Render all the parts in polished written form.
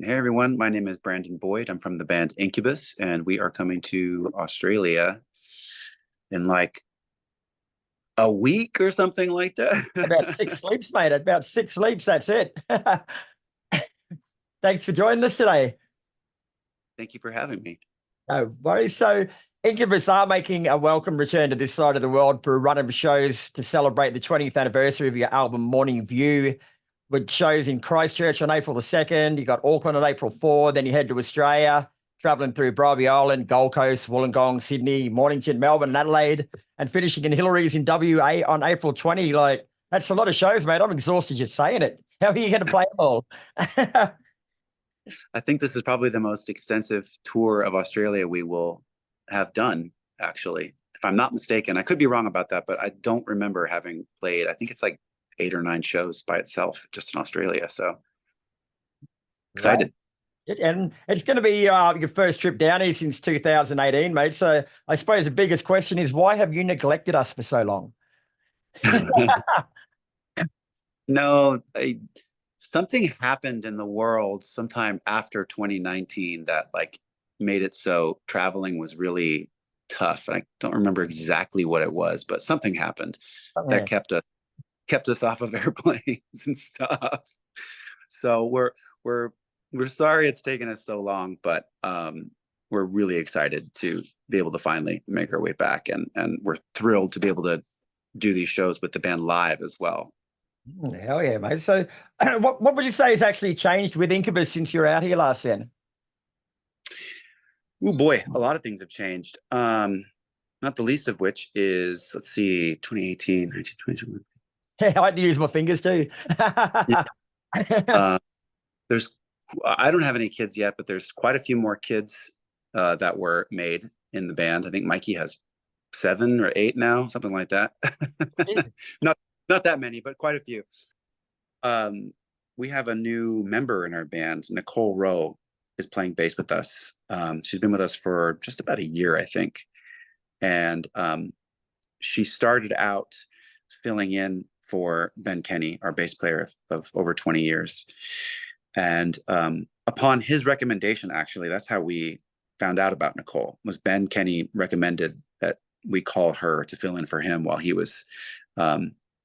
Hey everyone, my name is Brandon Boyd. I'm from the band Incubus, and we are coming to Australia in like a week or something like About that. 6 sleeps, mate. About 6 sleeps. That's it. Thanks for joining us today. Thank you for having me. No worries. So, Incubus are making a welcome return to this side of the world for a run of shows to celebrate the 20th anniversary of your album Morning View, with shows in Christchurch on April the 2nd. You got Auckland on April 4th. Then you head to Australia, traveling through Bribie Island, Gold Coast, Wollongong, Sydney, Mornington, Melbourne, and Adelaide, and finishing in Hillary's in WA on April 20. Like, that's a lot of shows, mate. I'm exhausted just saying it. How are you going to play them all? I think this is probably the most extensive tour of Australia we will have done, actually. If I'm not mistaken, I could be wrong about that, but I don't remember having played. I think it's like 8 or 9 shows by itself just in Australia. So Right. excited. And it's going to be your first trip down here since 2018, mate. So I suppose the biggest question is, why have you neglected us for so long? No, something happened in the world sometime after 2019 that like made it so traveling was really tough. And I don't remember exactly what it was, but something happened that Okay. kept us off of airplanes and stuff. So we're we're sorry it's taken us so long, but we're really excited to be able to finally make our way back, and we're thrilled to be able to do these shows with the band live as well. Hell yeah, mate. So what would you say has actually changed with Incubus since you were out here last then? Oh boy, a lot of things have changed. Not the least of which is, let's see, 2018, 19, 2021. I had to use my fingers too. Yeah. Uh, there's, I don't have any kids yet, but there's quite a few more kids that were made in the band. I think Mikey has 7 or 8 now, something like that. not not that many, but quite a few. We have a new member in our band. Nicole Rowe is playing bass with us. She's been with us for just about a year, I think, and she started out filling in for Ben Kenny, our bass player of over 20 years. And upon his recommendation, actually, that's how we found out about Nicole. Was Ben Kenny recommended that we call her to fill in for him while he was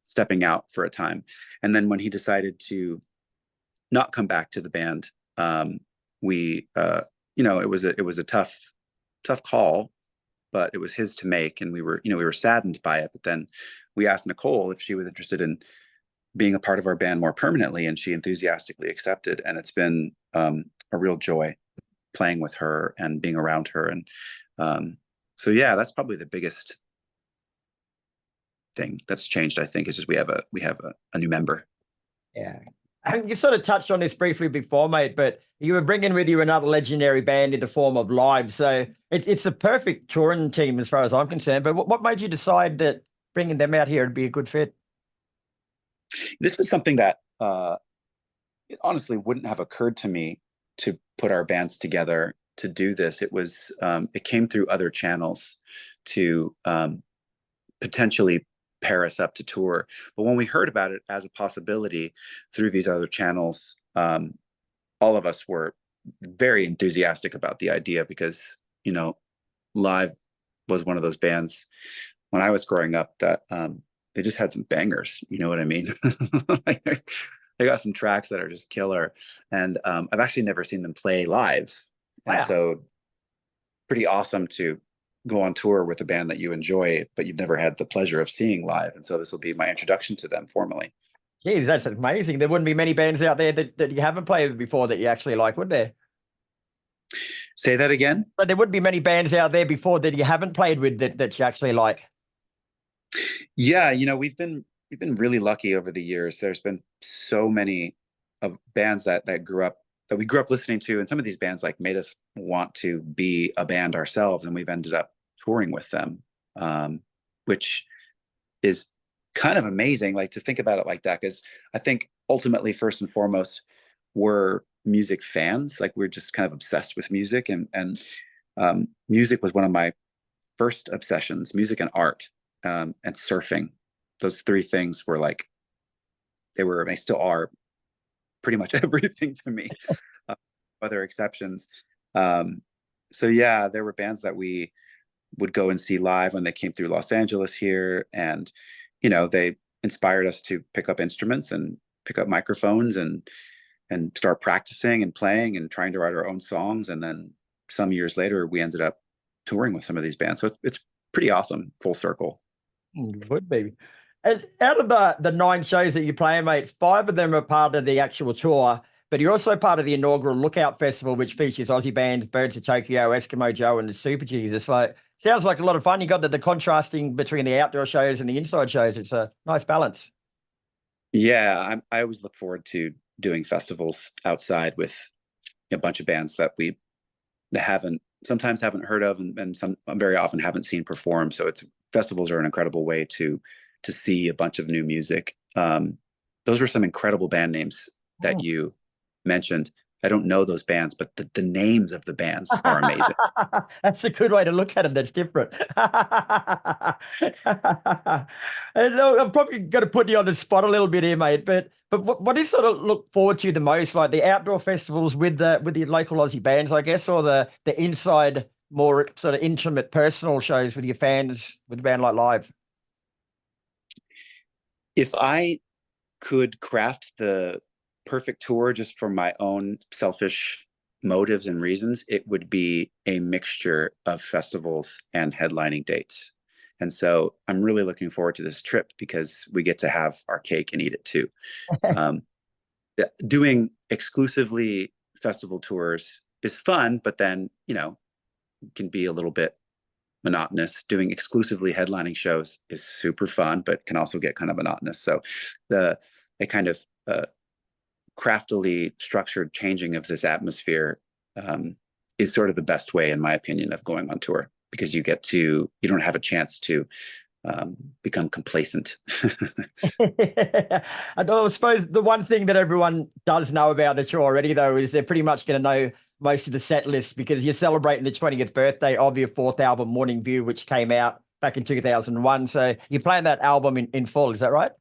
stepping out for a time. And then when he decided to not come back to the band, we it was a tough call, but it was his to make, and we were saddened by it. But then we asked Nicole if she was interested in being a part of our band more permanently, and she enthusiastically accepted. And it's been a real joy playing with her and being around her. And so yeah, that's probably the biggest thing that's changed. I think is just we have a new member. Yeah. You sort of touched on this briefly before, mate, but you were bringing with you another legendary band in the form of Live. So it's a perfect touring team as far as I'm concerned. But what made you decide that bringing them out here would be a good fit? This was something that it honestly wouldn't have occurred to me to put our bands together to do this. It came through other channels to potentially pair us up to tour. But when we heard about it as a possibility through these other channels, all of us were very enthusiastic about the idea because, Live was one of those bands when I was growing up that they just had some bangers. You know what I mean? Like, they got some tracks that are just killer. And I've actually never seen them play live. And Wow. so pretty awesome to go on tour with a band that you enjoy, but you've never had the pleasure of seeing live. And so this will be my introduction to them formally. Geez, that's amazing. There wouldn't be many bands out there that you haven't played with before that you actually like, would there? Say that again. But there wouldn't be many bands out there before that you haven't played with that you actually like. Yeah, we've been really lucky over the years. There's been so many of bands that we grew up listening to, and some of these bands like made us want to be a band ourselves, and we've ended up touring with them, which is kind of amazing, like to think about it like that, because I think ultimately, first and foremost, we're music fans. Like we're just kind of obsessed with music, and music was one of my first obsessions: music and art, and surfing. Those three things were like they still are pretty much everything to me. other exceptions. So yeah, there were bands that we would go and see live when they came through Los Angeles here, and they inspired us to pick up instruments and pick up microphones and start practicing and playing and trying to write our own songs. And then some years later, we ended up touring with some of these bands. So it's pretty awesome, full circle. Would be. And out of the 9 shows that you play, mate, 5 of them are part of the actual tour, but you're also part of the inaugural Lookout Festival, which features Aussie bands Birds of Tokyo, Eskimo Joe, and the Superjesus. Like, sounds like a lot of fun. You got the contrasting between the outdoor shows and the inside shows. It's a nice balance. Yeah, I always look forward to doing festivals outside with a bunch of bands that we sometimes haven't heard of, and some very often haven't seen perform. So festivals are an incredible way to see a bunch of new music. Those were some incredible band names that you mentioned. I don't know those bands, but the names of the bands are amazing. That's a good way to look at it. That's different. And I'm probably going to put you on the spot a little bit here, mate. But what do you sort of look forward to the most? Like the outdoor festivals with the local Aussie bands, I guess, or the inside, more sort of intimate, personal shows with your fans with a band like Live? If I could craft the perfect tour just for my own selfish motives and reasons, it would be a mixture of festivals and headlining dates. And so I'm really looking forward to this trip because we get to have our cake and eat it too. Doing exclusively festival tours is fun, but then, can be a little bit monotonous. Doing exclusively headlining shows is super fun, but can also get kind of monotonous. So a kind of craftily structured changing of this atmosphere is sort of the best way, in my opinion, of going on tour, because you don't have a chance to become complacent. I suppose the one thing that everyone does know about the tour already, though, is they're pretty much going to know most of the set list because you're celebrating the 20th birthday of your 4th album, Morning View, which came out back in 2001. So you're playing that album in full, is that right?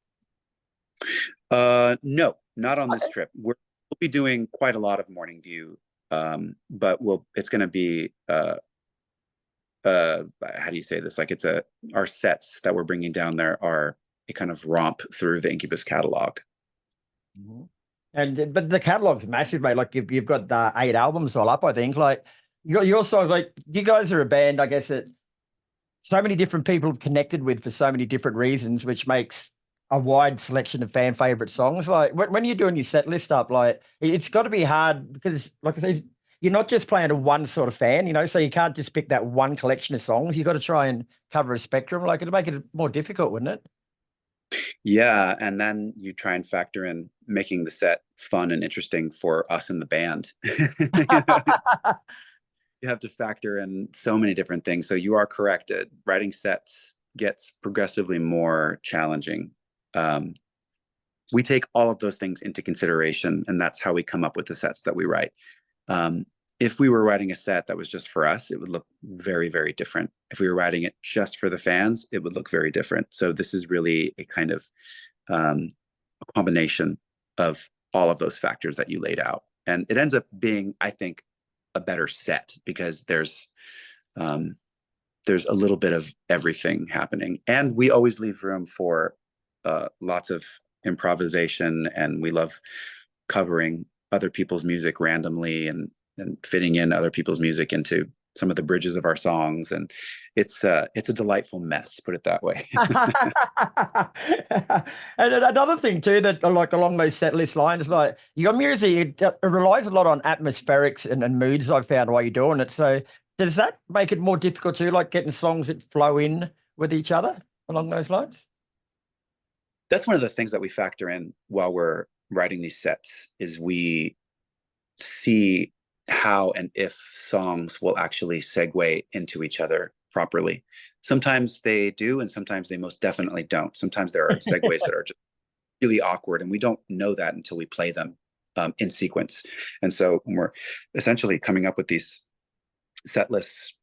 No, not on this trip. We'll be doing quite a lot of Morning View, but it's going to be how do you say this? Like our sets that we're bringing down there are a kind of romp through the Incubus catalog. Mm-hmm. But the catalog's massive, mate. Like you've got 8 albums all up, I think. Like your songs, like you guys are a band, I guess, that so many different people have connected with for so many different reasons, which makes a wide selection of fan favorite songs. Like when you're doing your set list up, like it's got to be hard because, like I said, you're not just playing to one sort of fan, so you can't just pick that one collection of songs. You've got to try and cover a spectrum. Like it'd make it more difficult, wouldn't it? Yeah, and then you try and factor in making the set fun and interesting for us in the band. You have to factor in so many different things. So you are correct. Writing sets gets progressively more challenging. We take all of those things into consideration, and that's how we come up with the sets that we write. If we were writing a set that was just for us, it would look very, very different. If we were writing it just for the fans, it would look very different. So this is really a kind of a combination of all of those factors that you laid out. And it ends up being, I think, a better set because there's a little bit of everything happening. And we always leave room for lots of improvisation, and we love covering other people's music randomly and fitting in other people's music into some of the bridges of our songs. And it's a delightful mess, put it that way. And another thing too, that like along those set list lines, like your music, it relies a lot on atmospherics and moods, I've found, while you're doing it. So does that make it more difficult too, like getting songs that flow in with each other along those lines? That's one of the things that we factor in while we're writing these sets, is we see how and if songs will actually segue into each other properly. Sometimes they do, and sometimes they most definitely don't. Sometimes there are segues that are just really awkward, and we don't know that until we play them in sequence. And so when we're essentially coming up with these set lists,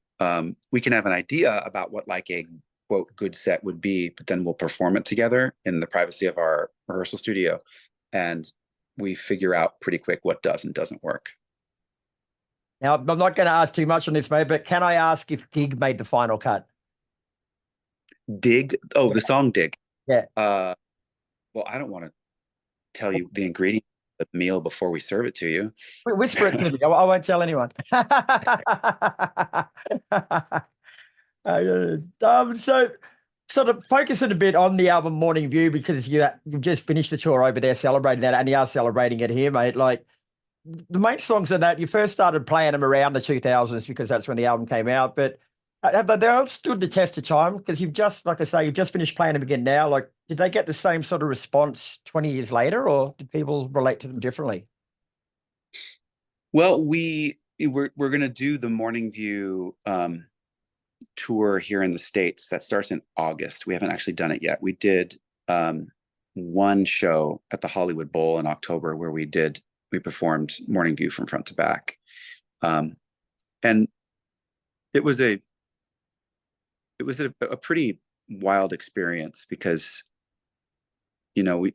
we can have an idea about what like a quote good set would be, but then we'll perform it together in the privacy of our rehearsal studio, and we figure out pretty quick what does and doesn't work. Now, I'm not going to ask too much on this, mate, but can I ask if Gig made the final cut? Dig. Oh, the song Dig. Yeah. Well, I don't want to tell you the ingredient of the meal before we serve it to you. Whisper it to me. I won't tell anyone. So sort of focusing a bit on the album Morning View, because you've just finished the tour over there celebrating that, and you are celebrating it here, mate. Like, the main songs of that, you first started playing them around the 2000s because that's when the album came out, but they all stood the test of time because you've just, like I say, you've just finished playing them again now. Like, did they get the same sort of response 20 years later, or did people relate to them differently? Well, we're going to do the Morning View tour here in the States that starts in August. We haven't actually done it yet. We did one show at the Hollywood Bowl in October where we performed Morning View from front to back. And it was a pretty wild experience because, you know,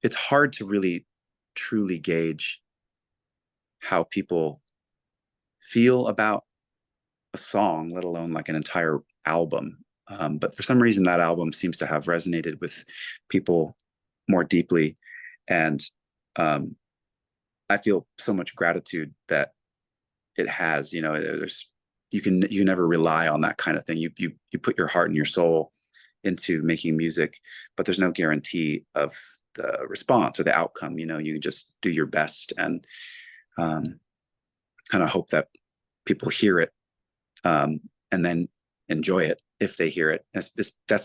it's hard to really truly gauge how people feel about a song, let alone like an entire album. But for some reason, that album seems to have resonated with people more deeply. And I feel so much gratitude that it has. You know, you never rely on that kind of thing. You put your heart and your soul into making music, but there's no guarantee of the response or the outcome. You know, you just do your best and kind of hope that people hear it and then enjoy it if they hear it. That's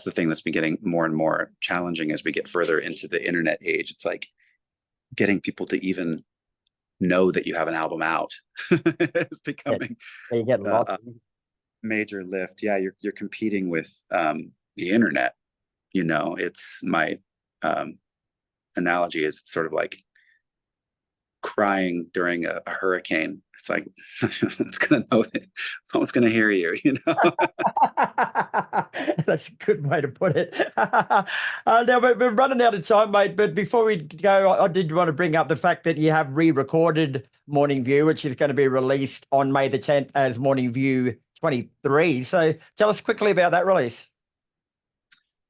the thing that's been getting more and more challenging as we get further into the internet age. It's like getting people to even know that you have an album out is becoming a major lift. Yeah, you're competing with the internet. You know, it's my analogy is sort of like crying during a hurricane. It's like it's gonna know that someone's gonna hear you, you know. That's a good way to put it. Now we're running out of time, mate, but before we go, I did want to bring up the fact that you have re-recorded Morning View, which is going to be released on May the 10th as Morning View XXIII. So tell us quickly about that release.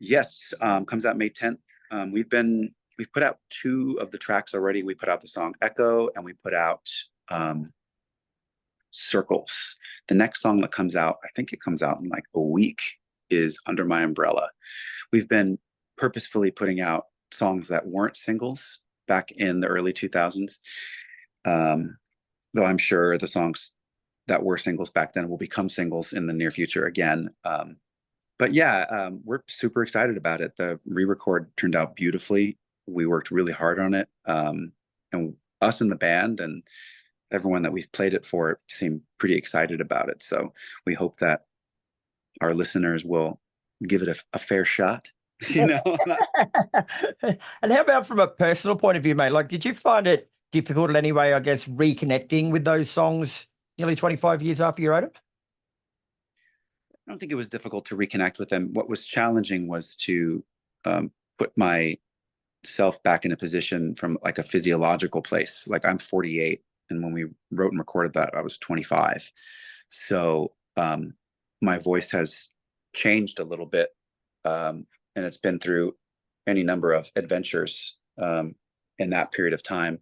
Yes, comes out May 10th. We've put out 2 of the tracks already. We put out the song Echo, and we put out Circles. The next song that comes out, I think it comes out in like a week, is Under My Umbrella. We've been purposefully putting out songs that weren't singles back in the early 2000s, though I'm sure the songs that were singles back then will become singles in the near future again. But yeah, we're super excited about it. The re-record turned out beautifully. We worked really hard on it, and us in the band and everyone that we've played it for seem pretty excited about it. So we hope that our listeners will give it a fair shot, you know. And how about from a personal point of view, mate? Like, did you find it difficult in any way, I guess, reconnecting with those songs nearly 25 years after you wrote them? I don't think it was difficult to reconnect with them. What was challenging was to put myself back in a position from like a physiological place. Like, I'm 48, and when we wrote and recorded that, I was 25. So my voice has changed a little bit, and it's been through any number of adventures in that period of time.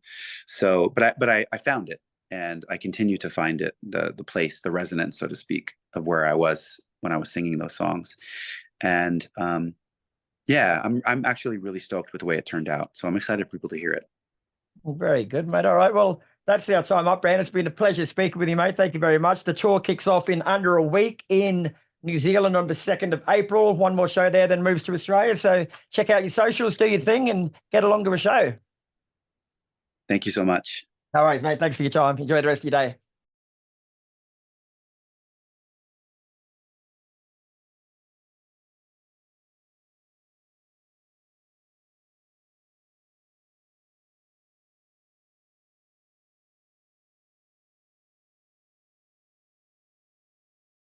So, but I found it, and I continue to find it, the place, the resonance, so to speak, of where I was when I was singing those songs. And yeah, I'm actually really stoked with the way it turned out. So I'm excited for people to hear it. Well, very good, mate. All right. Well, that's our time up, Brand. It's been a pleasure speaking with you, mate. Thank you very much. The tour kicks off in under a week in New Zealand on the 2nd of April. One more show there, then moves to Australia. So check out your socials, do your thing, and get along to a show. Thank you so much. All right, mate. Thanks for your time. Enjoy the rest of your day.